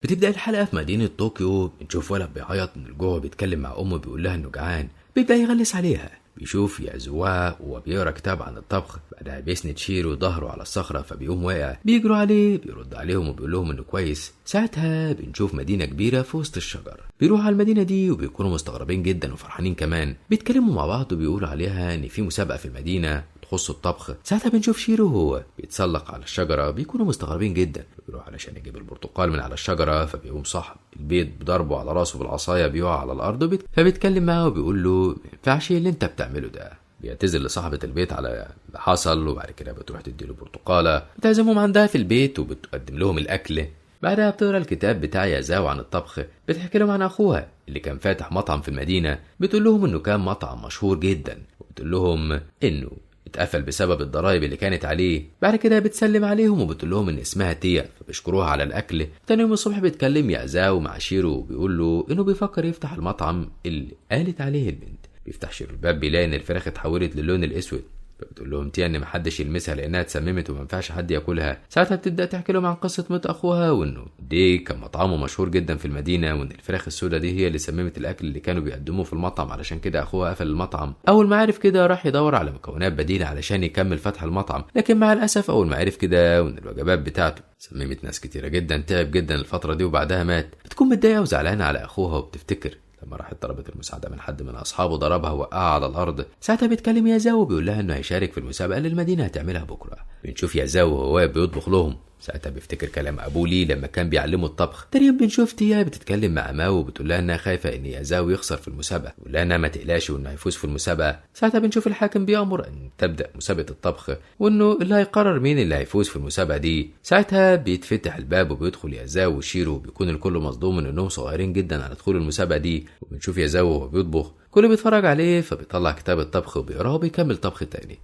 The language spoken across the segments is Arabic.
بتبدأ الحلقة في مدينة طوكيو. بنشوف ولد بيعيط من الجوع، بيتكلم مع أمه بيقول لها إنه جعان. بيبدأ يغلس عليها. بيشوف يازوا وهو بيقرا كتاب عن الطبخ. بعدها بيسند شيرو ظهره على الصخرة فبيقوم واقع. بيجروا عليه، بيرد عليهم وبيقول لهم إنه كويس. ساعتها بنشوف مدينة كبيرة في وسط الشجر. بيروحوا على المدينة دي وبيكونوا مستغربين جدا وفرحانين كمان. بيتكلموا مع بعض وبيقولوا عليها إن في مسابقة في المدينة تخص الطبخ. ساعتها بنشوف شيرو وهو بيتسلق على الشجرة. بيكونوا مستغربين جدا. بيروح علشان يجيب البرتقال من على الشجرة، فبيقوم صاحب البيت بضربه على راسه بالعصاية، بيقع على الأرض. فبيتكلم معاه وبيقول له ما ينفعش اللي انت بتعمله ده. بيعتذر لصاحبة البيت على اللي حصل، وبعد كده بتروح تديله برتقالة، بتعزمهم عندها في البيت وبتقدم لهم الأكل. بعدها بتقرا الكتاب بتاع يازاو عن الطبخ. بتحكي لهم عن أخوها اللي كان فاتح مطعم في المدينة. بتقول لهم إنه كان مطعم مشهور جدا، وبتقول لهم إنه اتقفل بسبب الضرايب اللي كانت عليه. بعد كده بتسلم عليهم وبتقول لهم ان اسمها تيا، فبيشكروها على الاكل. تاني يوم الصبح بيتكلم يازاو مع شيرو وبيقول له انه بيفكر يفتح المطعم اللي قالت عليه البنت. بيفتح شيرو الباب، بيلاقي ان الفراخ اتحولت للون الاسود. فبتقول لهم تيا ان محدش يلمسها لانها اتسممت وما ينفعش حد ياكلها. ساعتها بتبدا تحكي لهم عن قصه موت اخوها، وانه دي كان مطعمه مشهور جدا في المدينه، وان الفراخ السوداء دي هي اللي سممت الاكل اللي كانوا بيقدموه في المطعم، علشان كده اخوها قفل المطعم. اول ما عرف كده راح يدور على مكونات بديله علشان يكمل فتح المطعم، لكن مع الاسف اول ما عرف كده وان الوجبات بتاعته سممت ناس كتيره جدا، تعب جدا الفتره دي وبعدها مات. بتكون متضايقه وزعلانه على اخوها، وبتفتكر لما راحت طلبت المساعدة من حد من أصحابه ضربها ووقعها على الأرض. ساعتها بيتكلم يازاو وبيقول لها إنه هيشارك في المسابقة اللي المدينة هتعملها بكرة. بنشوف يازاو وهو واقف بيطبخ لهم. ساعتها بيفتكر كلام أبوه ليه لما كان بيعلمه الطبخ. تاني يوم بنشوف تيا بتتكلم مع ماو وبتقول لها إنها خايفة إن يازاو يخسر في المسابقة، بتقول لها إنها ما تقلقش وإنه هيفوز في المسابقة. ساعتها بنشوف الحاكم بيأمر إن تبدأ مسابقة الطبخ، وإنه اللي هيقرر مين اللي هيفوز في المسابقة دي. ساعتها بيتفتح الباب وبيدخل يازاو وشيرو، وبيكون الكل مصدوم من إنهم صغيرين جدا على دخول المسابقة دي. وبنشوف يازاو وهو بيطبخ، كل بيتفرج عليه فبيطلع كتاب الطبخ وبيقراه وبيكمل طبخ تاني.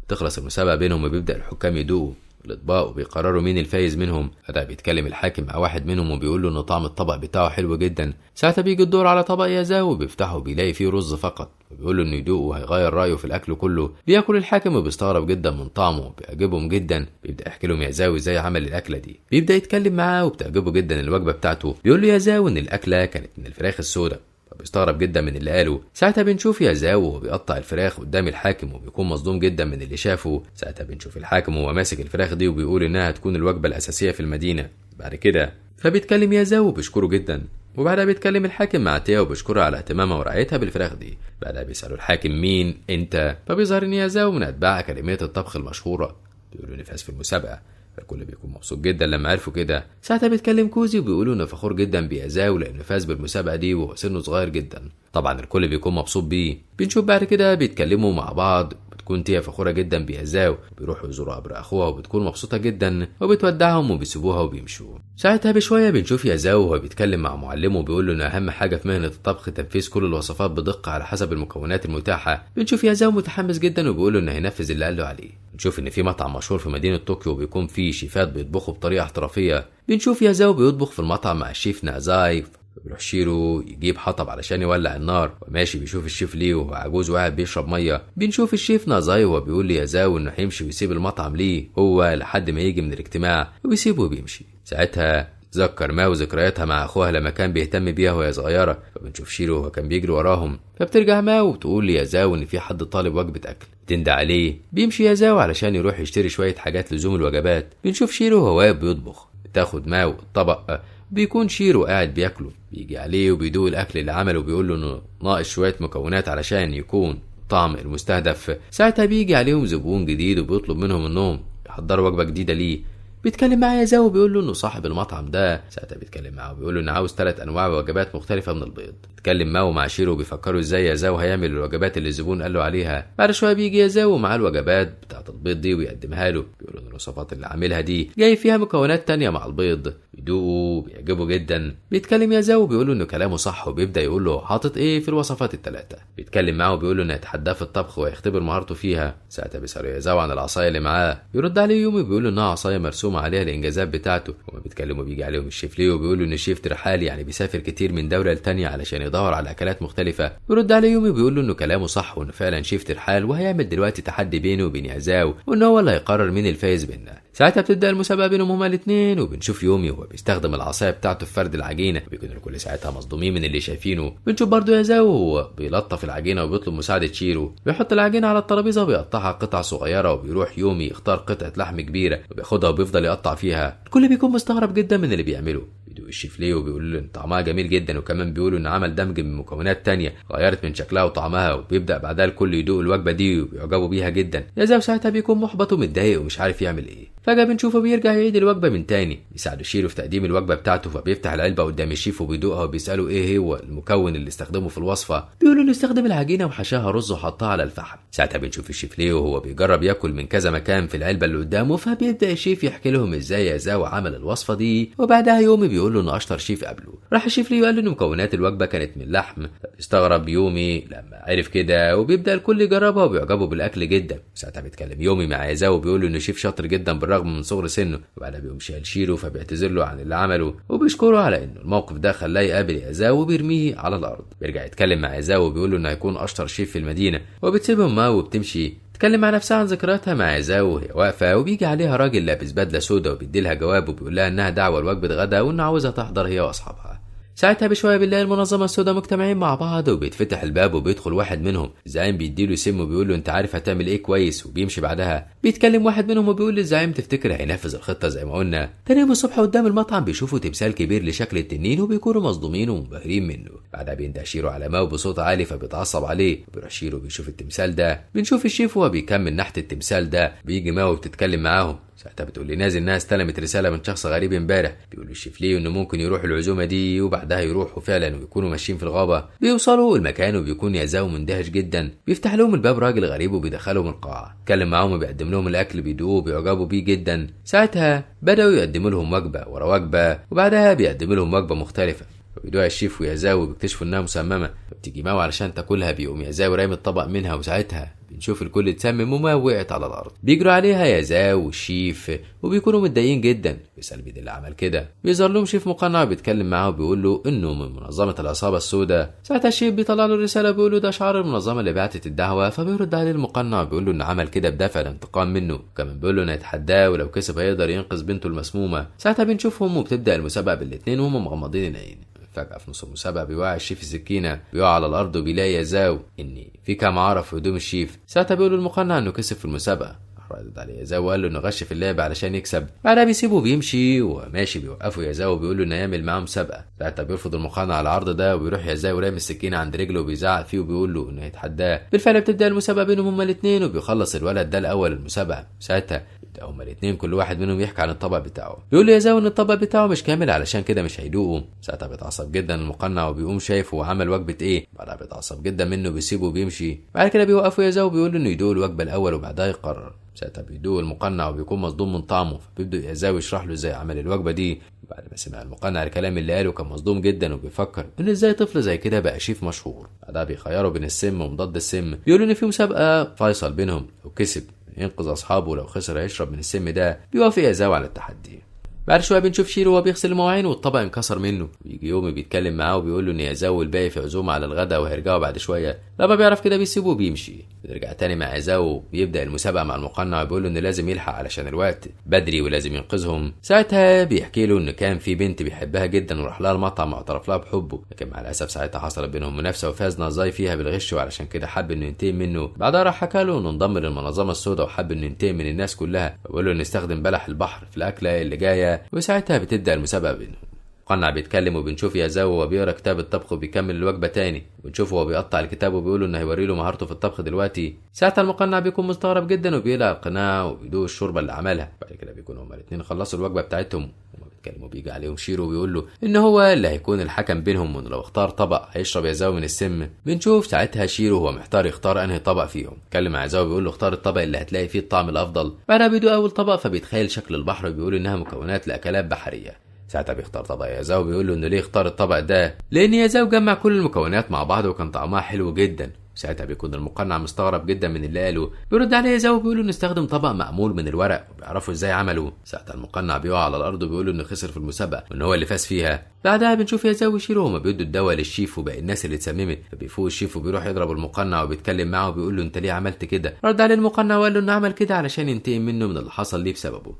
تخلص المسابقة بينهم وبيبدأ الحكام يدوقوا الاطباق وبيقرروا مين الفايز منهم. فده بيتكلم الحاكم مع واحد منهم وبيقول له ان طعم الطبق بتاعه حلو جدا. ساعتها بيجي الدور على طبق يازاو وبيفتحه وبيلاقي فيه رز فقط، وبيقول له انه يدوقه وهيغير رايه في الاكل كله. بياكل الحاكم وبيستغرب جدا من طعمه وبيعجبهم جدا. بيبدا يحكي لهم يازاو ازاي عمل الاكله دي. بيبدا يتكلم معاه وبتعجبه جدا الوجبه بتاعته. بيقول له يازاو ان الاكله كانت من الفراخ السوداء، فبيستغرب جدا من اللي قاله. ساعتها بنشوف يازاو وهو بيقطع الفراخ قدام الحاكم وبيكون مصدوم جدا من اللي شافه. ساعتها بنشوف الحاكم وهو ماسك الفراخ دي وبيقول انها هتكون الوجبه الاساسيه في المدينه بعد كده. فبيتكلم يازاو وبيشكره جدا، وبعدها بيتكلم الحاكم مع تيا وبيشكرها على اهتمامها ورعايتها بالفراخ دي. بعدها بيسالوا الحاكم مين انت، فبيظهر ان يازاو من اتباع اكاديميه الطبخ المشهوره. بيقولوا انه فاز في المسابقه، فالكل بيكون مبسوط جدا لما عرفوا كده. ساعتها بيتكلم كوزي وبيقولوا انه فخور جدا بيازاو لانه فاز بالمسابقه دي وهو سنه صغير جدا. طبعا الكل بيكون مبسوط بيه. بنشوف بعد كده بيتكلموا مع بعض. بتكون تيا فخوره جدا بيازاو، وبيروحوا يزوروا قبر اخوها وبتكون مبسوطه جدا وبتودعهم وبيسيبوها وبيمشوا. ساعتها بشويه بنشوف يازاو وهو بيتكلم مع معلمه وبيقول له ان اهم حاجه في مهنه الطبخ تنفيذ كل الوصفات بدقه على حسب المكونات المتاحه. بنشوف يازاو متحمس جدا وبيقول له انه هينفذ اللي قال له عليه. بنشوف ان في مطعم مشهور في مدينه طوكيو بيكون فيه شيفات بيطبخوا بطريقه احترافيه. بنشوف يازاو بيطبخ في المطعم مع الشيف نازاي. بيروح شيرو يجيب حطب علشان يولع النار، وماشي بيشوف الشيف ليه وهو عجوز وقاعد بيشرب ميه. بنشوف الشيف نازاي وهو بيقول ليازاو انه هيمشي ويسيب المطعم ليه هو لحد ما يجي من الاجتماع، وبيسيبه وبيمشي. ساعتها تذكر ماو ذكرياتها مع اخوها لما كان بيهتم بيها وهي صغيره. فبنشوف شيرو وهو كان بيجري وراهم. فبترجع ماو وتقول ليازاو ان في حد طالب وجبه اكل، تندى عليه. بيمشي يازاو علشان يروح يشتري شويه حاجات لزوم الوجبات. بنشوف شيرو وهو واقف بيطبخ. بتاخد ماو الطبق، بيكون شيرو قاعد بياكله. بيجي عليه وبيدوق الاكل اللي عمله وبيقول له انه ناقص شويه مكونات علشان يكون طعم المستهدف. ساعتها بيجي عليهم زبون جديد وبيطلب منهم انهم يحضروا وجبه جديده ليه. بيتكلم معاه يازاو وبيقول له انه صاحب المطعم ده. ساعتها بيتكلم معاه وبيقول له انه عاوز 3 انواع وجبات مختلفه من البيض. بيتكلم ماو مع شيرو وبيفكروا ازاي يازاو هيعمل الوجبات اللي الزبون قال له عليها. بعد شويه بيجي يازاو ومعاه الوجبات بتاعه البيض دي ويقدمها له. بيقول له ان الوصفات اللي عاملها دي جاي فيها مكونات تانية مع البيض. بيدوقوا بيعجبوا جدا. بيتكلم يازاو وبيقول له انه كلامه صح، وبيبدا يقول له حاطط ايه في الوصفات ال3. بيتكلم معاه وبيقول له انه يتحداه في الطبخ ويختبر مهارته فيها. ساعتها بيسأله يازاو عن العصايه اللي معاه. يرد عليه يومي بيقول له انها عصايه مرسومه عليها الانجازات بتاعته. وما بيتكلموا بيجي عليهم الشيف ليه وبيقول له ان الشيف ترحالي، يعني بيسافر كتير من دوله لتانية علشان يدور على اكلات مختلفه. يرد عليه يومي بيقول له انه كلامه صح وانه فعلا شيف ترحال، وهيعمل دلوقتي تحدي بينه وبين يازاو وان هو اللي هيقرر مين الفايز بيننا. ساعتها بتبدا المسابقه بينهم هما الاثنين. وبنشوف يومي وهو وهو بيستخدم العصايه بتاعته في فرد العجينه، بيكونوا الكل ساعتها مصدومين من اللي شايفينه. بنشوف برضه يازاو وهو بيلطف العجينه وبيطلب مساعده شيرو، بيحط العجينه على الترابيزه وبيقطعها قطع صغيره، وبيروح يومي يختار قطعه لحم كبيره وبياخدها وبيفضل يقطع فيها. الكل بيكون مستغرب جدا من اللي بيعمله، بيدوق الشيف ليه وبيقول له ان طعمها جميل جدا، وكمان بيقولوا ان عمل دمج من مكونات تانية غيرت من شكلها وطعمها، وبيبدا بعدها الكل يدوق الوجبه دي وبيعجبوا بيها جدا. يازاو ساعتها بيكون محبط ومتضايق ومش عارف يعمل ايه. فجاه بنشوفه بيرجع يعيد الوجبه من تاني، بيساعده شيرو في تقديم الوجبه بتاعته، فبيفتح العلبه قدام الشيف وبيدوقها وبيساله ايه هو المكون اللي استخدمه في الوصفه. بيقولوا انه استخدم العجينه وحشاها رز وحطها على الفحم. ساعتها بنشوف الشيف ليه وهو بيجرب ياكل من كذا مكان في العلبه اللي قدامه، فبيبدا الشيف يحكي لهم ازاي يازاو عمل الوصفه دي. وبعدها يومي بيقول له انه اشطر شيف قبله. راح الشيف ليه وقال له ان مكونات الوجبه كانت من لحم، فبيستغرب يومي لما عرف كده، وبيبدا الكل يجربها وبيعجبوا بالاكل جدا. ساعتها بيتكلم يومي مع يازاو وبيقول له انه شيف شاطر جدا بالرغم من صغر سنه، وبعدها بيقوم شايل شيرو فبيعتذر له عن اللي عمله وبيشكره على انه الموقف ده خلاه يقابل يازاو وبيرميه على الارض. بيرجع يتكلم مع يازاو وبيقول له انه هيكون اشطر شيف في المدينه، وبتسيبهم معاه وبتمشي تتكلم مع نفسها عن ذكرياتها مع يازاو وهي واقفه، وبيجي عليها راجل لابس بدله سودا وبيديلها جواب وبيقول لها انها دعوه لوجبه غدا وانه عاوزها تحضر هي واصحابها. ساعتها بشويه بنلاقي المنظمه السوداء مجتمعين مع بعض، وبيتفتح الباب وبيدخل واحد منهم. الزعيم بيديله سم وبيقول له انت عارف هتعمل ايه كويس، وبيمشي. بعدها بيتكلم واحد منهم وبيقول للزعيم تفتكر هينفذ الخطه زي ما قلنا؟ تاني يوم الصبح قدام المطعم بيشوفوا تمثال كبير لشكل التنين وبيكونوا مصدومين ومنبهرين منه. بعدها بينده شيرو على ماو بصوت عالي فبيتعصب عليه، وبيروح شيرو بيشوف التمثال ده. بنشوف الشيف وهو بيكمل ناحيه التمثال ده، بيجي ماو وبتتكلم معاهم. ساعتها بتقول لي نازل انها استلمت رساله من شخص غريب امبارح، بيقول الشيف ليه انه ممكن يروحوا العزومه دي، وبعدها يروحوا فعلا ويكونوا ماشيين في الغابه. بيوصلوا المكان وبيكون يازاو مندهش جدا، بيفتح لهم الباب راجل غريب وبيدخلهم القاعه، اتكلم معاهم وبيقدم لهم الاكل بيدوقوه وبيعجبوا بيه جدا. ساعتها بداوا يقدموا لهم وجبه ورا وجبه، وبعدها بيقدموا لهم وجبه مختلفه، وبيدوها الشيف ويازاو وبيكتشفوا انها مسممه، فبتيجي ماو علشان تاكلها، بيقوم يازاو رامي الطبق منها، وساعتها بنشوف الكل اتسمم وماو وقعت على الارض. بيجروا عليها يازاو والشيف وبيكونوا متضايقين جدا، بيسأل مين اللي عمل كده. بيظهر لهم شيف مقنع بيتكلم معاه وبيقول له انه من منظمه العصابه السوداء. ساعتها الشيف بيطلع له الرساله بيقول له ده شعار المنظمه اللي بعتت الدعوه، فبيرد عليه المقنع بيقول له انه عمل كده بدافع الانتقام منه، وكمان بيقول له انه يتحداه ولو كسب هيقدر ينقذ بنته المسمومه. ساعتها بنشوفهم وبتبدا المسابقه بالاثنين وهم مغمضين العين. فجأة في نص المسابقة بيوقع الشيف السكينة، بيقع على الأرض وبيلاقي يازاو إن في كام عارة في هدوم الشيف. ساعتها بيقول المقنع إنه كسب في المسابقة، رد عليه يازاو وقال له إنه غش في اللعبة علشان يكسب. بعدها بيسيبه وبيمشي، وماشي بيوقفوا يازاو وبيقول له إنه يعمل معاه مسابقة. ساعتها بيرفض المقنع على العرض ده، وبيروح يازاو رامي السكينة عند رجله وبيزعق فيه وبيقول له إنه يتحداه. بالفعل بتبدأ المسابقة بينهم هما الاتنين، وبيخلص الولد ده الأول المسابقة. ساعتها هما الاتنين كل واحد منهم يحكي عن الطبق بتاعه، بيقول له يازاو ان الطبق بتاعه مش كامل علشان كده مش هيدوقه. ساعتها بيتعصب جدا المقنع وبيقوم شايف هو عمل وجبه ايه. بعدها بيتعصب جدا منه بيسيبه وبيمشي. بعد كده بيوقفوا يازاو وبيقول له انه يدوق الوجبه الاول وبعدها يقرر. ساعتها بيدوق المقنع وبيكون مصدوم من طعمه، فبيبدا يازاو يشرح له ازاي عمل الوجبه دي. بعد ما سمع المقنع الكلام اللي قاله كان مصدوم جدا وبيفكر ان ازاي طفل زي كده بقى شيف مشهور. بعدها بيخيروا بين السم ومضاد السم، بيقولوا ان في مسابقه فيصل بينهم، لو كسب ينقذ اصحابه لو خسر هيشرب من السم ده. بيوافق يازاو على التحدي. بعد شويه بنشوف شيرو وهو بيغسل المواعين والطبق انكسر منه، ويجي يومي بيتكلم معاه وبيقول له ان يازاو والباقي في عزومه على الغداء وهيرجعوا بعد شويه. لما بيعرف كده بيسيبه وبيمشي. بنرجع تاني مع يازاو بيبدا المسابقه مع المقنع وبيقول له ان لازم يلحق علشان الوقت بدري ولازم ينقذهم. ساعتها بيحكي له ان كان في بنت بيحبها جدا وراح لها المطعم واعترف لها بحبه، لكن مع الاسف ساعتها حصلت بينهم منافسه وفاز نازاي فيها بالغش، وعلشان كده حب انه ينتقم منه. بعدها راح حكى له انه انضم للمنظمه السوداء وحب انه ينتقم من الناس كلها، وبيقول له انه يستخدم بلح البحر في الاكله اللي جايه. وساعتها بتبدا المسابقه بينهم. المقنع بيتكلم وبنشوف يازاو وهو بيقرا كتاب الطبخ وبيكمل الوجبه تاني، وبنشوفه وهو بيقطع الكتاب وبيقول انه هيوري له مهارته في الطبخ دلوقتي. ساعتها المقنع بيكون مستغرب جدا وبيقلع القناع وبيدوق الشوربه اللي عملها. بعد كده بيكونوا هما الاثنين خلصوا الوجبه بتاعتهم، وهما بيتكلموا بيجي عليهم شيرو وبيقول له ان هو اللي هيكون الحكم بينهم، وانه لو اختار طبق هيشرب يازاو من السم. بنشوف ساعتها شيرو وهو محتار يختار انهي طبق فيهم، اتكلم مع يازاو بيقول له اختار الطبق اللي هتلاقي فيه الطعم الافضل. بعدها بيدوق اول طبق فبيتخيل شكل البحر وبيقول انها مكونات لاكلات بحريه. ساعتها بيختار طبق يازاو بيقول له انه ليه اختار الطبق ده، لان يازاو جمع كل المكونات مع بعض وكان طعمها حلو جدا. ساعتها بيكون المقنع مستغرب جدا من اللي قاله، بيرد عليه يازاو بيقول له نستخدم طبق معمول من الورق وبيعرفوا ازاي عمله. ساعتها المقنع بيقع على الارض وبيقول له انه خسر في المسابقه وان هو اللي فاز فيها. بعدها بنشوف يازاو وشيرو هما بيدوا الدواء للشيف وباقي الناس اللي اتسممت، فبيفوق الشيف وبيروح يضرب المقنع وبيتكلم معاه وبيقول له انت ليه عملت كده. رد عليه المقنع وقال له انه عمل كده علشان ينتقم منه من اللي حصل ليه بسببه.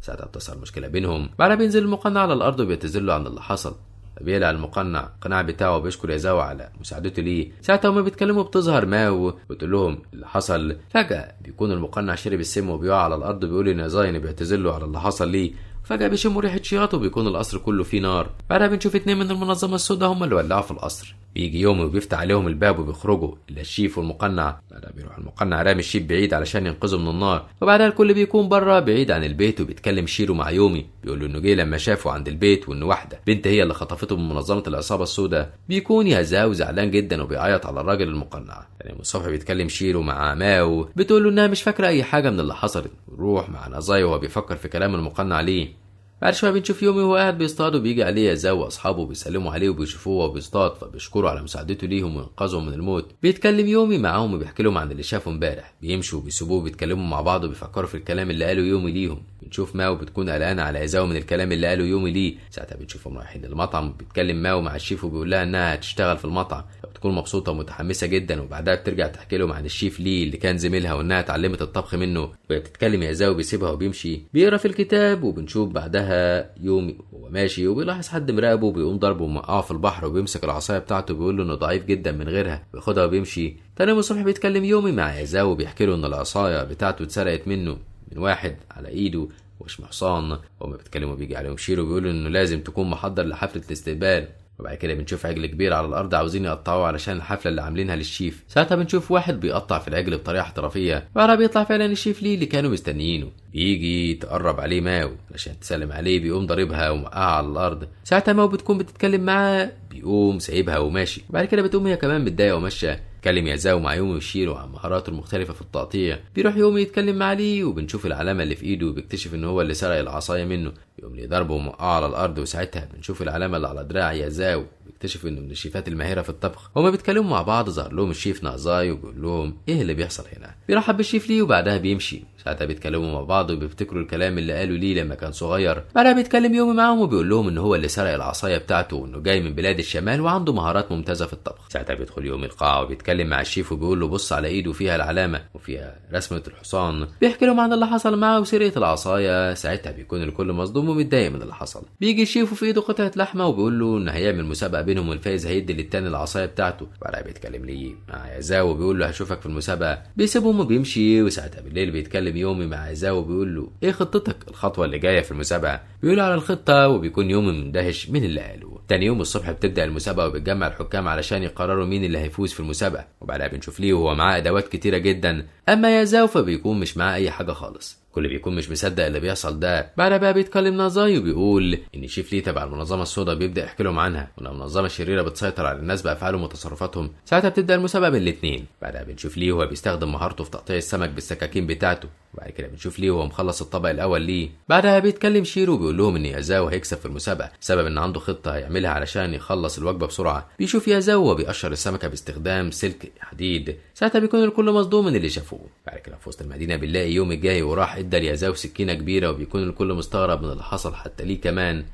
ساعتها بتظهر مشكلة بينهم. بعدها بينزل المقنع على الأرض وبيعتذر له عن اللي حصل. بيقلع المقنع القناع بتاعه وبيشكر يازاو على مساعدته ليه. ساعتها هما بيتكلموا بتظهر ماو وبتقول لهم اللي حصل. فجأة بيكون المقنع شرب السم وبيقع على الأرض وبيقول إن زاين بيعتذر له على اللي حصل ليه. فجأة بيشموا ريحة شياط وبيكون القصر كله فيه نار. بعدها بنشوف 2 من المنظمة السوداء هما اللي ولعوا في القصر. بيجي يومي وبيفتح عليهم الباب وبيخرجوا الا الشيف والمقنع. بعدها بيروح المقنع رامي الشيف بعيد علشان ينقذه من النار. وبعدها الكل بيكون بره بعيد عن البيت وبيتكلم شيرو مع يومي بيقول له انه جه لما شافه عند البيت وان واحده بنت هي اللي خطفته من منظمه العصابه السوداء. بيكون يازاو زعلان جدا وبيعيط على الراجل المقنع. يعني الصبح بيتكلم شيرو مع ماو بتقول له انها مش فاكره اي حاجه من اللي حصلت. ويروح مع نازاي وهو بيفكر في كلام المقنع ليه. بعد شويه بنشوف يومي وهو قاعد بيصطاد وبيجي عليه يازاو واصحابه بيسلموا عليه وبيشوفوه وهو بيصطاد فبيشكروا على مساعدته ليهم وانقاذهم من الموت. بيتكلم يومي معاهم وبيحكي لهم عن اللي شافه امبارح. بيمشوا وبيسيبوه وبيتكلموا مع بعض وبيفكروا في الكلام اللي قاله يومي ليهم. بنشوف ماو بتكون قلقانه على يازاو من الكلام اللي قاله يومي ليه. ساعتها بنشوفهم رايحين للمطعم. بيتكلم ماو مع الشيف وبيقول لها انها هتشتغل في المطعم. بتكون مبسوطه ومتحمسه جدا. وبعدها بترجع تحكي لهم عن الشيف ليه اللي كان زميلها وانها اتعلمت الطبخ منه. بتتكلم يازاو بيسيبها وبيمشي بيقرا في الكتاب. وبنشوف بعدها يومي وهو ماشي وبيلاحظ حد مراقبه وبيقوم ضربه وموقعه في البحر وبيمسك العصايه بتاعته بيقول له انه ضعيف جدا من غيرها بياخدها وبيمشي. تاني يوم الصبح بيتكلم يومي مع يازاو وبيحكي له ان العصايه بتاعته اتسرقت منه من واحد على ايده واسمه حصان. وهما بيتكلموا بيجي عليهم شيرو بيقول انه لازم تكون محضر لحفله الاستقبال. وبعد كده بنشوف عجل كبير على الارض عاوزين يقطعوه علشان الحفله اللي عاملينها للشيف. ساعتها بنشوف واحد بيقطع في العجل بطريقه احترافيه. بعدها بيطلع فعلا الشيف ليه اللي كانوا مستنيينه. بيجي تقرب عليه ماو علشان تسلم عليه بيقوم ضاربها وموقعها على الارض. ساعتها ماو بتكون بتتكلم معاه بيقوم سايبها وماشي. وبعد كده بتقوم هي كمان متضايقه وماشيه. كلم يازاو مع يومي وشيرو عن مهاراته المختلفه في التقطيع. بيروح يومي يتكلم مع ليه وبنشوف العلامه اللي في ايده وبيكتشف ان هو اللي سرق العصايه منه. يقوم ليه ضربه وموقعه على الارض. وساعتها بنشوف العلامه اللي على دراع يازاو بيكتشف انه من الشيفات الماهره في الطبخ. هما بيتكلموا مع بعض. ظهر لهم الشيف نازاي وبيقول لهم ايه اللي بيحصل هنا. بيرحب بالشيف ليه وبعدها بيمشي. ساعتها بيتكلموا مع بعض وبيفتكروا الكلام اللي قالوا ليه لما كان صغير. بعدها بيتكلم يومي معاهم وبيقول لهم ان هو اللي سرق العصايه بتاعته وانه جاي من بلاد الشمال وعنده مهارات ممتازه في الطبخ. ساعتها بيدخل يومي القاعه وبيتكلم مع الشيف وبيقول له بص على ايده فيها العلامه وفيها رسمه الحصان. بيحكي لهم عن اللي حصل معاه وسرقه العصايه. ساعتها بيكون الكل مصدوم ومتضايق من اللي حصل. بيجي الشيف وفي ايده قطعه لحمه وبيقول له ان هيعمل مسابقه بينهم والفايز هيدي للتاني العصايه بتاعته. بعدها بيتكلم ليه مع يازاو وبيقول له هشوفك في المسابقه. بيسيبهم وبيمشي. وساعتها بالليل بيتكلم يومي مع يازاو وبيقول له ايه خطتك الخطوه اللي جايه في المسابقه. بيقول على الخطه وبيكون يومي مندهش من اللي قاله. تاني يوم الصبح بتبدا المسابقه وبتجمع الحكام علشان يقرروا مين اللي هيفوز في المسابقه. وبعدها بنشوف ليه وهو معاه ادوات كتيره جدا. اما يازاو فبيكون مش معاه اي حاجه خالص. كل بيكون مش مصدق اللي بيحصل ده. بعدها بقى بيتكلم نازاي وبيقول ان شيف ليه تبع المنظمه السوداء بيبدا يحكي لهم عنها وان المنظمه الشريره بتسيطر على الناس بافعالهم وتصرفاتهم. ساعتها بتبدا المسابقه بين الاثنين. بعدها بنشوف ليه وهو بيستخدم مهارته في تقطيع السمك بالسكاكين بتاعته. وبعد كده بنشوف ليه وهو مخلص الطبق الاول ليه. بعدها بيتكلم شيرو وبيقول لهم ان يازاو هيكسب في المسابقه بسبب ان عنده خطه هيعملها علشان يخلص الوجبه بسرعه. بيشوف يازاو وهو بيقشر السمكه باستخدام سلك حديد. ساعتها بيكون الكل مصدوم من اللي شافوه. بعد كده في وسط المدينه بنلاقي يومي جاي وراح ادى ليازاو سكينه كبيره وبيكون الكل مستغرب من اللي حصل حتى ليه كمان.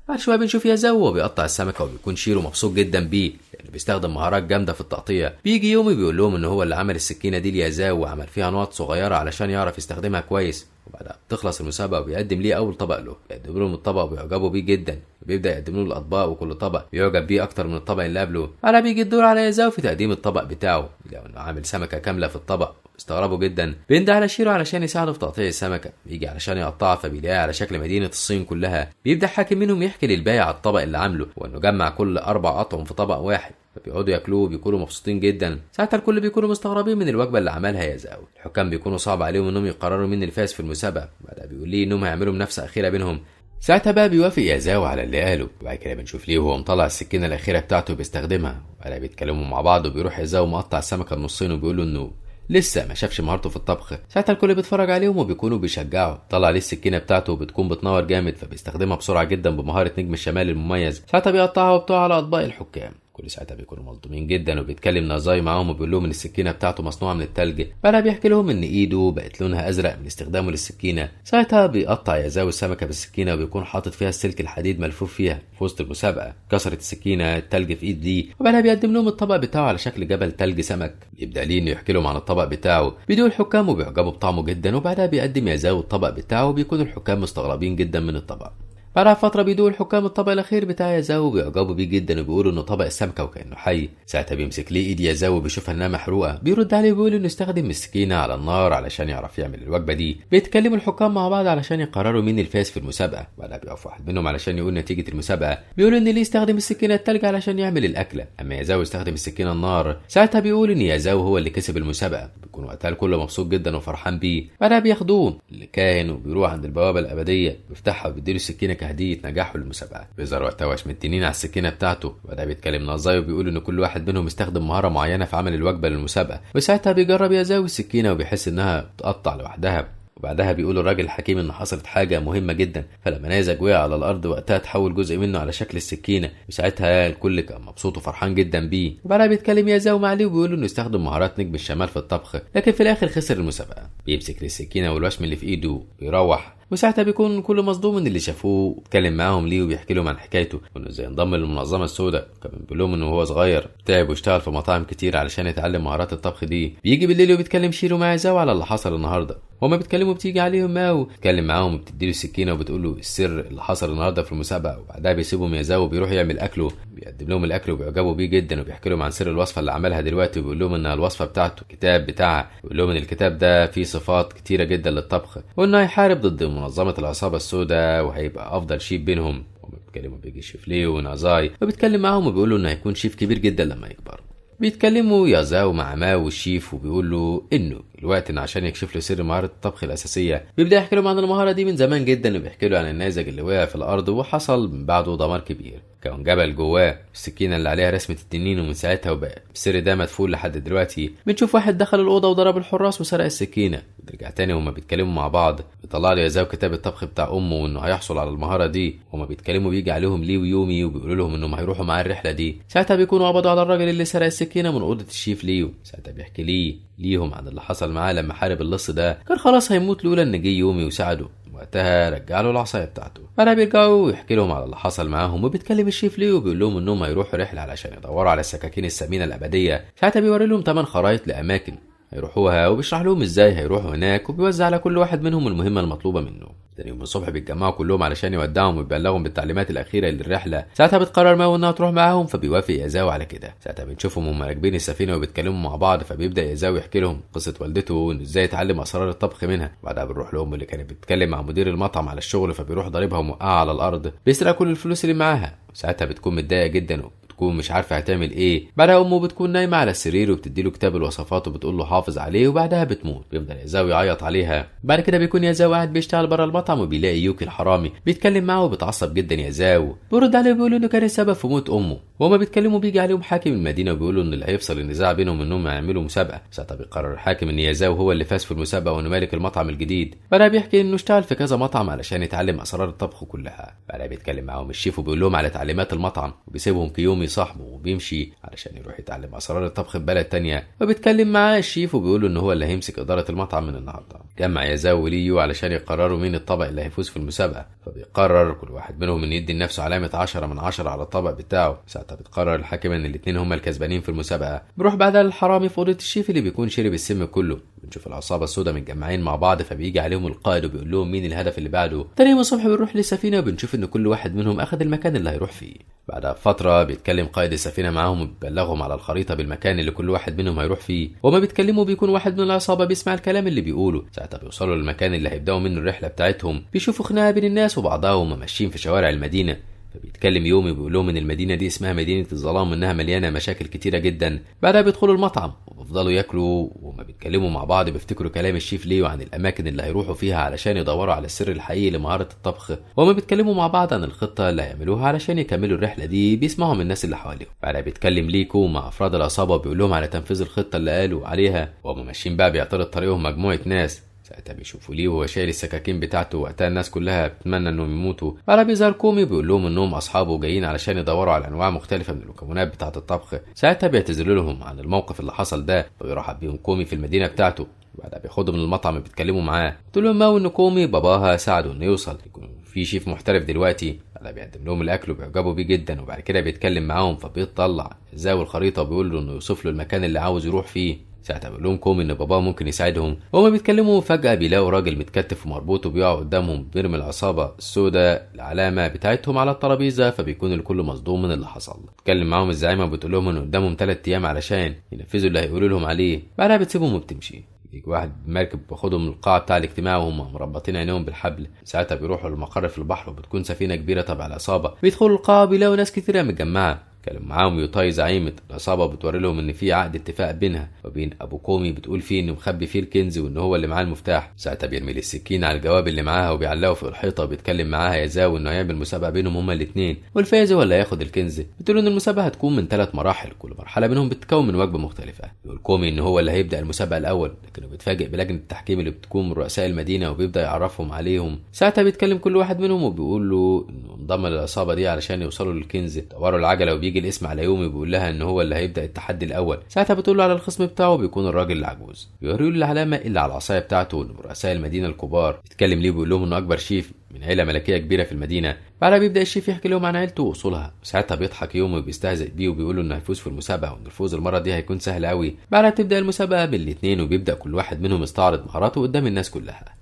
بعد شويه بنشوف يازاو وهو بيقطع السمكه وبيكون شيرو مبسوط جدا بيه لانه بيستخدم مهارات جامده في التقطيع. بيجي يومي بيقول لهم ان هو اللي عمل السكينه دي ليازاو وعمل فيها نقط صغيره علشان يعرف يستخدمها كويس. وبعدها بتخلص المسابقه وبيقدم ليه اول طبق له. بيقدم لهم الطبق وبيعجبوا بيه جدا وبيبدا يقدم له الاطباق وكل طبق بيعجب بيه اكتر من الطبق اللي قبله. بعدها بيجي الدور على يازاو في تقديم الطبق بتاعه. لو انه عامل سمكه كامله في الطبق استغربوا جدا. بيندى على شيرو علشان يساعده في تقطيع السمكه. بيجي علشان يقطعها فبيلاقيها على شكل مدينه الصين كلها. بيبدا حاكم منهم يحكي للباقي على الطبق اللي عامله وانه جمع كل 4 اطعم في طبق واحد. فبيقعدوا ياكلوه وبيكونوا مبسوطين جدا. ساعتها الكل بيكونوا مستغربين من الوجبه اللي عملها يازاو. الحكام بيكونوا صعب عليهم انهم يقرروا مين الفائز في المسابقه. بعدها بيقول ليه انهم هيعملوا منافسه اخيره بينهم. ساعتها بقى بيوافق يازاو على اللي قاله. وبعد كده بنشوف ليه وهو مطلع السكينه الاخيره بتاعته بيستخدمها. وبعدها بيتكلموا مع بعض وبيروح يازاو مقطع السمكه نصين وبيقول له انه لسه ما شافش مهارته في الطبخ. ساعتها الكل بيتفرج عليهم وبيكونوا بيشجعوا. طلع عليه السكينه بتاعته وبتكون بتنور جامد فبيستخدمها بسرعه جدا بمهاره نجم الشمال المميز. ساعتها بيقطعها وبتقع على اطباق الحكام. كل ساعتها بيكونوا مصدومين جدا، وبيتكلم نازاي معاهم وبيقول لهم ان السكينه بتاعته مصنوعه من التلج. بعدها بيحكي لهم ان ايده بقت لونها ازرق من استخدامه للسكينه. ساعتها بيقطع يازاو السمكه بالسكينه وبيكون حاطط فيها السلك الحديد ملفوف فيها. في وسط المسابقه كسرت السكينه التلج في ايد دي، وبعدها بيقدم لهم الطبق بتاعه على شكل جبل تلج سمك. بيبدا لين يحكي لهم عن الطبق بتاعه، بيدوق الحكام وبيعجبوا بطعمه جدا، وبعدها بيقدم يازاو الطبق بتاعه وبيكون الحكام مستغربين جدا من الطبق. بعدها فترة بيدوق الحكام الطبق الأخير بتاع يازاو وبيعجبوا بيه جدا وبيقولوا إنه طبق السمكة وكأنه حي. ساعتها بيمسك ليه إيد يازاو وبيشوفها إنها محروقة، بيرد عليه وبيقول إنه استخدم السكينة على النار علشان يعرف يعمل الوجبة دي. بيتكلموا الحكام مع بعض علشان يقرروا مين الفائز في المسابقة. بعدها بيقف واحد منهم علشان يقول نتيجة المسابقة، بيقول إن ليه استخدم السكينة التلج علشان يعمل الأكلة، أما يازاو استخدم السكينة النار. ساعتها بيقول إن يازاو هو اللي كسب المسابقة. بيكون وقتها الكل مبسوط جدا وفرحان بيه. بعدها بياخدوه للكاهن وبيروح عند البوابة الأبدية، بيفتحها وبيديله السكينة كهدية نجاحه المسابقة. بيظهر وقتها واش متنين على السكينة بتاعته. وبعدها بيتكلم نازاي وبيقول ان كل واحد منهم استخدم مهارة معينة في عمل الوجبة للمسابقة، وساعتها بيجرب يازاو السكينة وبيحس انها بتقطع لوحدها. وبعدها بيقول الراجل الحكيم ان حصلت حاجة مهمة جدا، فلما نيزك وقع على الارض وقتها تحول جزء منه على شكل السكينة، وساعتها الكل كان مبسوط وفرحان جدا بيه. وبعدها بيتكلم يازاو مع ليه وبيقول انه استخدم مهارات نجم الشمال في الطبخ، لكن في الاخر خسر المسابقة. بيمسك للسكينة والوشم اللي في ايده بيروح، وساعتها بيكون كل مصدوم من اللي شافوه. اتكلم معاهم ليه وبيحكي لهم عن حكايته وانه ازاي انضم للمنظمه السوداء. كمان بيقول لهم انه هو صغير تعب واشتغل في مطاعم كتير علشان يتعلم مهارات الطبخ دي. بيجي بالليل وبيتكلم شيرو مع زاو على اللي حصل النهارده. هما بيتكلموا بتيجي عليهم ماو بتتكلم معاهم وبتديله السكينه وبتقول له السر اللي حصل النهارده في المسابقه. وبعدها بيسيبهم يازاو وبيروح يعمل اكله. بيقدم لهم الاكل وبيعجبوا بيه جدا وبيحكي لهم عن سر الوصفه اللي عملها دلوقتي، وبيقول لهم انها الوصفه بتاعته الكتاب بتاعها. بيقول لهم ان الكتاب ده فيه صفات كتيره جدا للطبخ، وانه هيحارب ضد منظمه العصابه السوداء وهيبقى افضل شيف بينهم. وبيتكلموا بيجي شيف ليو ونازاي وبيتكلم معاهم وبيقولوا انه هيكون شيف كبير جدا لما يكبر. بيتكلموا يازاو مع ماو والشيف وبيقول له انه الوقت ان عشان يكشف له سر مهاره الطبخ الاساسيه. بيبدا يحكي لهم عن المهاره دي من زمان جدا، وبيحكي له عن النيزك اللي وقع في الارض وحصل من بعده دمار كبير، كون جبل جواه السكينه اللي عليها رسمه التنين. ومن ساعتها وبقى السر ده مدفون لحد دلوقتي. بنشوف واحد دخل الاوضه وضرب الحراس وسرق السكينه. بنرجع تاني وهما بيتكلموا مع بعض، بيطلع له يازاو كتاب الطبخ بتاع امه وانه هيحصل على المهاره دي. وهما بيتكلموا بيجي عليهم ليه ويومي وبيقولوا لهم انهم هيروحوا معاه الرحله دي. ساعتها بيكونوا قبضوا على الراجل اللي سرق السكينه من اوضه الشيف ليو. ساعتها بيحكي ليهم عن اللي حصل معاه لما حارب اللص ده. كان خلاص هيموت لولا ان جه يومي وساعده، وقتها رجع له العصايه بتاعته. بعدها بيرجعوا ويحكي لهم على اللي حصل معاهم، وبيتكلم الشيف ليو وبيقول لهم انهم هيروحوا رحله علشان يدوروا على السكاكين الثمينه الابديه. ساعتها بيوري لهم 8 خرايط لاماكن هيروحوها وبيشرح لهم ازاي هيروحوا هناك، وبيوزع على كل واحد منهم المهمه المطلوبه منه. تاني يوم الصبح بيتجمعوا كلهم علشان يودعهم ويبلغهم بالتعليمات الاخيره للرحله. ساعتها بتقرر ماو انها تروح معاهم، فبيوافق يازاو على كده. ساعتها بنشوفهم هم راكبين السفينه وبيتكلموا مع بعض، فبيبدا يازاو يحكي لهم قصه والدته وانه ازاي يتعلم اسرار الطبخ منها. بعدها بنروح لهم اللي كانت بتتكلم مع مدير المطعم على الشغل، فبيروح ضاربها وموقعها على الارض، بيسرق كل الفلوس اللي معاها. ساعتها بتكون متضايقه جدا بتكون مش عارفه هتعمل ايه. بعدها امه بتكون نايمه على السرير وبتديله كتاب الوصفات وبتقول له حافظ عليه، وبعدها بتموت. بيفضل يازاو يعيط عليها. بعد كده بيكون يازاو قاعد بيشتغل بره المطعم وبيلاقي يوكي الحرامي بيتكلم معاه وبيتعصب جدا. يازاو بيرد عليه وبيقول انه كان السبب في موت امه. وهما بيتكلموا بيجي عليهم حاكم المدينه وبيقولوا ان اللي هيفصل النزاع بينهم انهم يعملوا مسابقه. ساعتها بيقرر الحاكم ان يازاو هو اللي فاز في المسابقه وانه مالك المطعم الجديد. بعدها بيحكي انه اشتغل في كذا مطعم علشان يتعلم اسرار الطبخ كلها. بعدها بيتكلم معاهم الشيف وبيقول لهم على تعليمات المطعم، وبيسيبهم كيومي صاحبه وبيمشي علشان يروح يتعلم اسرار الطبخ في بلد تانية. وبيتكلم معاه الشيف وبيقول له ان هو اللي هيمسك اداره المطعم من النهارده. جمع يازاو وليو علشان يقرروا مين الطبق اللي هيفوز في المسابقه، فبيقرر كل واحد منهم ان يدي لنفسه علامه 10 من 10 على الطبق بتاعه. ساعتها بتقرر الحاكم ان الاثنين هما الكسبانين في المسابقه. بيروح بعدها للحرامي في اوضه الشيف اللي بيكون شرب السم كله. بنشوف العصابه السوداء متجمعين مع بعض، فبيجي عليهم القائد وبيقول لهم مين الهدف اللي بعده. تاني يوم الصبح بنروح للسفينه وبنشوف ان كل واحد منهم اخذ المكان اللي هيروح فيه. بعدها بفتره بيتكلم قائد السفينه معاهم وبيبلغهم على الخريطه بالمكان اللي كل واحد منهم هيروح فيه. وما بيتكلموا بيكون واحد من العصابه بيسمع الكلام اللي بيقوله. ساعتها بيوصلوا للمكان اللي هيبداوا منه الرحله بتاعتهم. بيشوفوا خناقه بين الناس وبعضها وهم ماشيين في شوارع المدينه. فبيتكلم يومي وبيقول لهم ان المدينه دي اسمها مدينه الظلام وانها مليانه مشاكل كتيره جدا. بعدها بيدخلوا المطعم وبيفضلوا ياكلوا وما بيتكلموا مع بعض. بيفتكروا كلام الشيف ليو عن الاماكن اللي هيروحوا فيها علشان يدوروا على السر الحقيقي لمهاره الطبخ. وما بيتكلموا مع بعض عن الخطه اللي هيعملوها علشان يكملوا الرحله دي. بيسمعوا من الناس اللي حواليهم. بعدها بيتكلم ليكو مع افراد العصابه وبيقول لهم على تنفيذ الخطه اللي قالوا عليها. وهم ماشيين بقى بيعترض طريقهم مجموعه ناس، ساعتها بيشوفوا ليه وهو شايل السكاكين بتاعته، وقتها الناس كلها بتتمنى انهم يموتوا. بعدها بيظهر كومي بيقول لهم انهم اصحابه جايين علشان يدوروا على انواع مختلفه من المكونات بتاعه الطبخ. ساعتها بيعتذروا لهم عن الموقف اللي حصل ده، ويرحب بيهم كومي في المدينه بتاعته. بعدها بياخدهم من المطعم بيتكلموا معاه، بتقول لهم ماو ان كومي باباها ساعده انه يوصل يكون في شيف محترف دلوقتي. بعدها بيقدم لهم الاكل وبيعجبوا بيه جدا، وبعد كده بيتكلم معاهم فبيطلع زاوي الخريطه وبيقول له انه يوصف له المكان اللي عاوز يروح فيه. ساعتها بيقول لهم كومي ان باباه ممكن يساعدهم. وهما بيتكلموا فجاه بيلاقوا راجل متكتف ومربوط وبيقع قدامهم، بيرمي العصابه السوداء العلامه بتاعتهم على الترابيزه، فبيكون الكل مصدوم من اللي حصل. بتكلم معاهم الزعيمه وبتقول لهم ان قدامهم 3 ايام علشان ينفذوا اللي هيقولوا لهم عليه. بعدها بتسيبهم وبتمشي. يجي واحد مركب باخدهم من القاعه بتاع الاجتماع وهم مربطين عينيهم بالحبل. ساعتها بيروحوا لمقر في البحر، وبتكون سفينه كبيره تبع العصابه. بيدخلوا القاعه بيلاقوا ناس كتيره متجمعه. كلم معاهم يوتاي زعيمة العصابة، بتوري لهم ان في عقد اتفاق بينها وبين ابو كومي، بتقول فيه انه مخبي فيه الكنز وان هو اللي معاه المفتاح. ساعتها بيرمي لي السكين على الجواب اللي معاها وبيعلقه في الحيطة، وبيتكلم معاها يزاو انه هيعمل مسابقة بينهم هما الاثنين، والفائز هو اللي هياخد الكنز. بتقول ان المسابقة هتكون من 3 مراحل، كل مرحلة منهم بتتكون من وجبة مختلفة. يقول كومي ان هو اللي هيبدأ المسابقة الاول، لكنه بيتفاجئ بلجنة التحكيم اللي بتكون من رؤساء المدينة وبيبدأ يعرفهم عليهم. ساعتها بيتكلم كل واحد منهم وبيقول له انه انضم للعصابة دي علشان يوصلوا للكنز. دوروا العجلة وبيجي الاسم على يومي، بيقول لها ان هو اللي هيبدا التحدي الاول. ساعتها بتقول له على الخصم بتاعه، بيكون الراجل العجوز. بيوريه له العلامه اللي على العصايه بتاعته من رؤساء المدينه الكبار. بيتكلم ليه بيقول لهم انه اكبر شيف من عيله ملكيه كبيره في المدينه. بعدها بيبدا الشيف يحكي لهم عن عيلته واصولها. ساعتها بيضحك يومي وبيستهزئ بيه وبيقول له انه هيفوز في المسابقه، وان الفوز المره دي هيكون سهل قوي. بعدها تبدا المسابقه بالاثنين، وبيبدا كل واحد منهم يستعرض مهاراته قدام الناس كلها.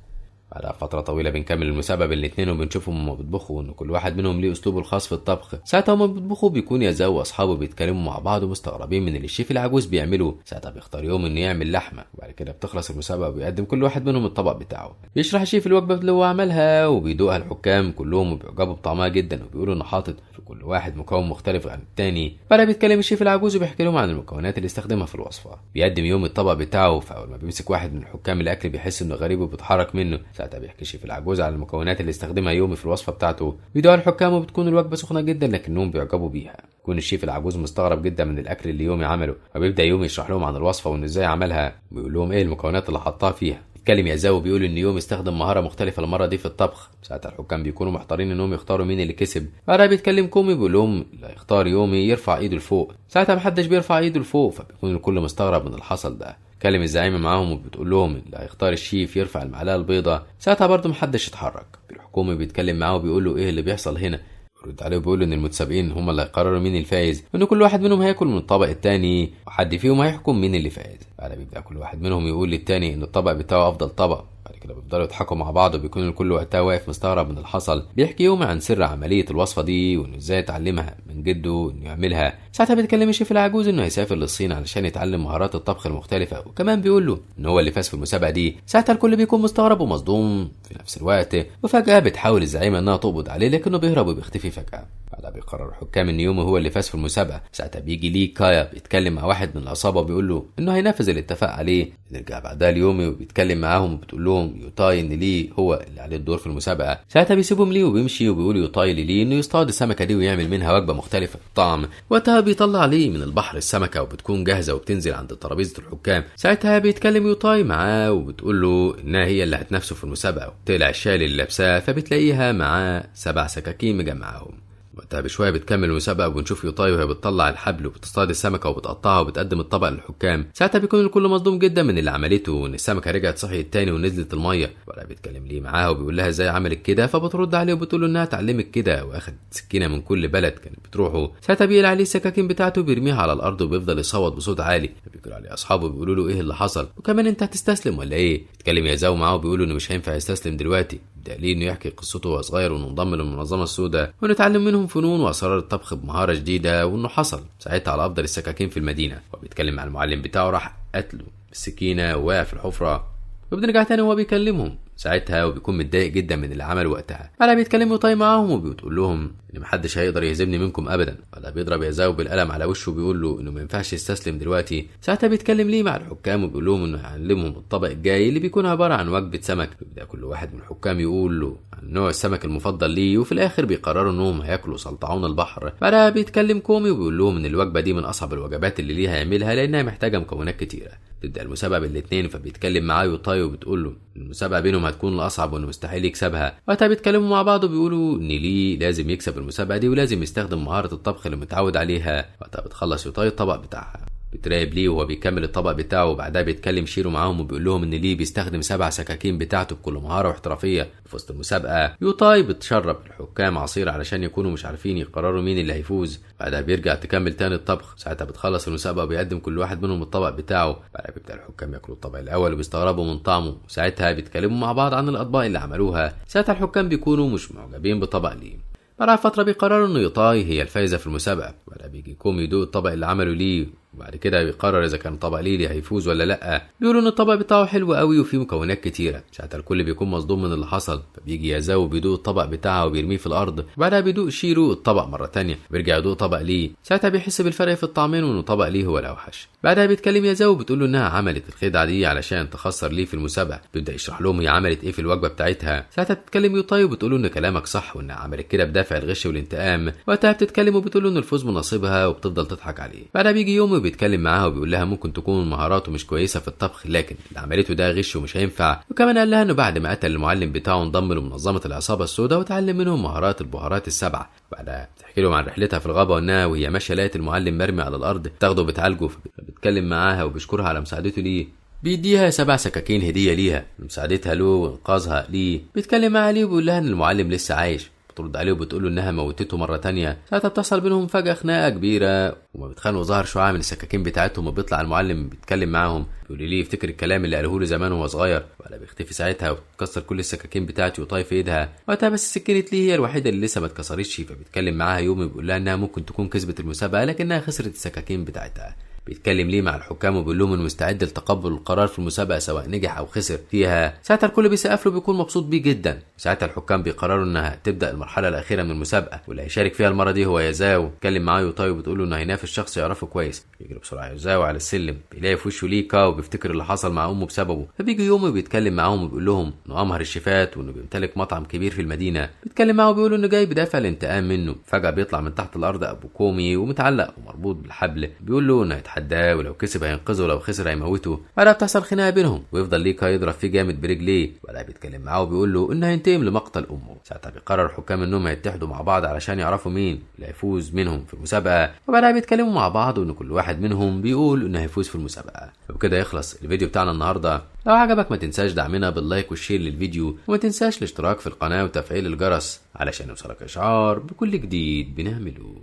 بعد فترة طويلة بنكمل المسابقة بين الاثنين، وبنشوفهم هما بيطبخوا وان كل واحد منهم ليه اسلوبه الخاص في الطبخ. ساعتها هما بيطبخوا بيكون يزاو واصحابه بيتكلموا مع بعض ومستغربين من اللي الشيف العجوز بيعمله. ساعتها بيختار يوم انه يعمل لحمة، وبعد كده بتخلص المسابقة وبيقدم كل واحد منهم الطبق بتاعه. بيشرح الشيف الوجبة اللي هو عملها وبيدوقها الحكام كلهم وبيعجبوا بطعمها جدا، وبيقولوا انه حاطط في كل واحد مكون مختلف عن التاني. بعدها بيتكلم الشيف العجوز وبيحكي لهم عن المكونات اللي استخدمها في الوصفة. بيقدم يوم الطبق بتاعه، فاول ما بيمسك واحد من الحكام الاكل بيحس انه غريب وبيتحرك منه. ساعتها بيحكي الشيف العجوز على المكونات اللي استخدمها يومي في الوصفه بتاعته. بيدوها الحكام وبتكون الوجبه سخنه جدا لكنهم بيعجبوا بيها. يكون الشيف العجوز مستغرب جدا من الاكل اللي يومي عمله، فبيبدا يومي يشرح لهم عن الوصفه وانه ازاي عملها، ويقول لهم ايه المكونات اللي حطها فيها. اتكلم يازاو بيقول ان يومي استخدم مهاره مختلفه المره دي في الطبخ. ساعتها الحكام بيكونوا محتارين انهم يختاروا مين اللي كسب. بعدها بيتكلم كومي بيقول لهم اللي هيختار يومي يرفع ايده لفوق. ساعتها محدش بيرفع ايده لفوق، فبيكون الكل مستغرب من الحصل ده. كلم الزعيمه معاهم وبتقول لهم اللي هيختار الشيف يرفع المعلقه البيضاء. ساعتها برضه محدش اتحرك. الحكومي بيتكلم معاه وبيقول له ايه اللي بيحصل هنا. رد عليه وبيقول ان المتسابقين هم اللي هيقرروا مين الفائز، وان كل واحد منهم هياكل من الطبق التاني وحد فيهم هيحكم مين اللي فائز. بعدها بيبدا كل واحد منهم يقول للتاني ان الطبق بتاعه افضل طبق. بعد كده بيفضلوا يضحكوا مع بعض، وبيكون الكل وقتها واقف مستغرب من الحصل. بيحكي يومي عن سر عمليه الوصفه دي وانه ازاي اتعلمها من جده انه يعملها. ساعتها بيتكلم الشيف العجوز انه هيسافر للصين علشان يتعلم مهارات الطبخ المختلفه، وكمان بيقول له ان هو اللي فاز في المسابقه دي. ساعتها الكل بيكون مستغرب ومصدوم في نفس الوقت، وفجاه بتحاول الزعيمه انها تقبض عليه لكنه بيهرب وبيختفي فجاه. بعدها بيقرر الحكام ان يومي هو اللي فاز في المسابقه. ساعتها بيجي ليه كايا بيتكلم مع واحد من العصابه وبيقول له انه هينفذ الاتفاق عليه. نرجع بعدها ليومي وبيتكلم معاهم وبتقول لهم يوتاي ان ليه هو اللي عليه الدور في المسابقه. ساعتها بيسيبهم ليه وبيمشي، وبيقول يوتاي ليه انه يصطاد السمكه دي ويعمل منها وجبه مختلفه في الطعم. وقتها بيطلع ليه من البحر السمكه وبتكون جاهزه وبتنزل عند ترابيزه الحكام. ساعتها بيتكلم يوتاي معاه وبتقول له انها هي اللي هتنافسه في المسابقه، وبتقلع الشال اللي لابساه فبتلاقيها معاه 7 سكاكين مجمعاهم. وقتها بشويه بتكمل المسابقه وبنشوف يوتاي وهي بتطلع الحبل وبتصطاد السمكه وبتقطعها وبتقدم الطبق للحكام. ساعتها بيكون الكل مصدوم جدا من اللي عملته، وان السمكه رجعت صحيت تاني ونزلت الميه. ولا بيتكلم ليه معاها وبيقول لها ازاي عملت كده، فبترد عليه وبتقول له انها اتعلمت كده واخد سكينه من كل بلد كانت بتروحه. ساعتها بيقلع عليه السكاكين بتاعته وبيرميها على الارض وبيفضل يصوت بصوت عالي. بيجروا عليه اصحابه بيقولوا له ايه اللي حصل، وكمان انت هتستسلم ولا ايه. بيتكلم يازاو معاه وبيقول انه مش هينفع يستسلم دلوقتي. دليل انه يحكي قصته وهو صغير وانه انضم للمنظمه السوداء ونتعلم منهم فنون واسرار الطبخ بمهاره جديده، وانه حصل ساعتها على افضل السكاكين في المدينه. وبيتكلم مع المعلم بتاعه راح قتله بالسكينه ووقع في الحفره. وبنرجع تاني وهو بيكلمهم. ساعتها وبيكون متضايق جدا من اللي عمله وقتها. بعدها بيتكلم يوتاي معاهم وبيقول لهم ان محدش هيقدر يهزمني منكم ابدا. بعدها بيضرب يازاو بالقلم على وشه وبيقول له انه ما ينفعش يستسلم دلوقتي. ساعتها بيتكلم ليه مع الحكام وبيقول لهم انه هيعلمهم الطبق الجاي اللي بيكون عباره عن وجبه سمك. بيبدا كل واحد من الحكام يقول له عن نوع السمك المفضل ليه، وفي الاخر بيقرروا انهم هياكلوا سلطعون البحر. بعدها بيتكلم كومي وبيقول لهم ان الوجبه دي من اصعب الوجبات اللي ليه هيعملها لانها محتاجه مكونات كتيره. تبدا المسابقه بالاثنين، فبيتكلم معاه يوتاي وبتقول له المسابقه بينهم هتكون الاصعب وانه مستحيل يكسبها. وقتها بيتكلموا مع بعض وبيقولوا ان ليه لازم يكسب المسابقه دي ولازم يستخدم مهاره الطبخ اللي متعود عليها. وقتها بتخلص يوتاي الطبق بتاعها، بتراقب ليه وهو بيكمل الطبق بتاعه. وبعدها بيتكلم شيرو معاهم وبيقول لهم ان ليه بيستخدم 7 سكاكين بتاعته بكل مهاره واحترافيه. في وسط المسابقه يوتاي بتشرب الحكام عصير علشان يكونوا مش عارفين يقرروا مين اللي هيفوز. بعدها بيرجع تكمل تاني الطبخ. ساعتها بتخلص المسابقه وبيقدم كل واحد منهم الطبق بتاعه. بعدها بيبدا الحكام ياكلوا الطبق الاول وبيستغربوا من طعمه. وساعتها بيتكلموا مع بعض عن الاطباق اللي عملوها. ساعتها الحكام بيكونوا مش معجبين بطبق ليه. بعد فترة بيقرروا ان يوتاي هي الفايزة في المسابقة. بعدها بيجي كومي يدوق الطبق اللي عمله ليه، وبعد كده بيقرر اذا كان طبق ليه هيفوز ولا لا. بيقولوا ان الطبق بتاعه حلو قوي وفيه مكونات كتيره. ساعتها الكل بيكون مصدوم من اللي حصل، فبيجي يازاو بيدوق الطبق بتاعه وبيرميه في الارض. وبعدها بيدوق شيرو الطبق مره تانية، بيرجع يدوق طبق ليه. ساعتها بيحس بالفرق في الطعمين وانه طبق ليه هو الاوحش. بعدها بيتكلم يازاو وبتقول له انها عملت الخدعه دي علشان تخسر ليه في المسابقه. بيبدا يشرح لهم هي عملت ايه في الوجبه بتاعتها. ساعتها بتتكلم يوتاي وبتقول له ان كلامك صح وانها عملت كده بدافع الغش والانتقام. وقتها بتتكلم وبتقول له ان الفوز من نصيبها وبتفضل تضحك عليه. بعدها بيجي يوم وبيتكلم معاها وبيقول لها ممكن تكون مهاراته مش كويسه في الطبخ، لكن اللي عملته ده غش ومش هينفع. وكمان قال لها انه بعد ما قتل المعلم بتاعه انضم لمنظمه العصابه السوداء وتعلم منهم مهارات البهارات ال7. بعدها بتحكي لهم عن رحلتها في الغابه وانها وهي ماشيه لقت المعلم مرمي على الارض، بتاخده وبتعالجه. فبتكلم معاها وبيشكرها على مساعدته ليه. بيديها 7 سكاكين هديه ليها مساعدتها له وانقاذها ليه. بيتكلم معاها ليه وبيقول لها ان المعلم لسه عايش. بترد عليه وبتقول له انها موتته مره تانية. ساعتها بتحصل بينهم فجاه خناقه كبيره وما بيتخانقوا ظهر شعاع من السكاكين بتاعتهم. وبيطلع المعلم بيتكلم معاهم بيقول ليه يفتكر الكلام اللي قاله له زمان وهو صغير. ولا بيختفي ساعتها وبتكسر كل السكاكين بتاعته وطاي في ايدها. وقتها بس سكينه ليه هي الوحيده اللي لسه ما اتكسرتش. فبيتكلم معاها يومي بيقول لها انها ممكن تكون كسبت المسابقه لكنها خسرت السكاكين بتاعتها. بيتكلم ليه مع الحكام وبيقول لهم انه مستعد لتقبل القرار في المسابقه سواء نجح او خسر فيها. ساعتها الكل بيسقف له بيكون مبسوط بيه جدا. ساعتها الحكام بيقرروا انها تبدا المرحله الاخيره من المسابقه واللي هيشارك فيها المره دي هو يازاو. بيتكلم معاه يوتاي وبتقول له انه هينافس شخص يعرفه كويس. بيجري بسرعه يازاو على السلم، بيلاقي في وشه ليكا وبيفتكر اللي حصل مع امه بسببه. فبيجي يوم وبيتكلم معاهم وبيقول لهم انه امهر الشيفات وانه بيمتلك مطعم كبير في المدينه. بيتكلم معاه وبيقول انه جاي بدافع الانتقام منه. فجاه بيطلع من تحت الارض ابو كومي ومتعلق ومربوط بالحبل. بيقول له انه هيتحداه ولو كسب هينقذه ولو خسر هيموته. بعدها بتحصل خناقه بينهم ويفضل ليكا يضرب فيه جامد برجليه. بعدها بيتكلم معاه وبيقول له انه هينتقم لمقتل امه. ساعتها بيقرر الحكام انهم هيتحدوا مع بعض علشان يعرفوا مين اللي هيفوز منهم في المسابقه. وبعدها بيتكلموا مع بعض وان كل واحد منهم بيقول انه هيفوز في المسابقه. وبكده يخلص الفيديو بتاعنا النهارده. لو عجبك ما تنساش دعمنا باللايك والشير للفيديو، وما تنساش الاشتراك في القناه وتفعيل الجرس علشان يوصلك اشعار بكل جديد بنعمله.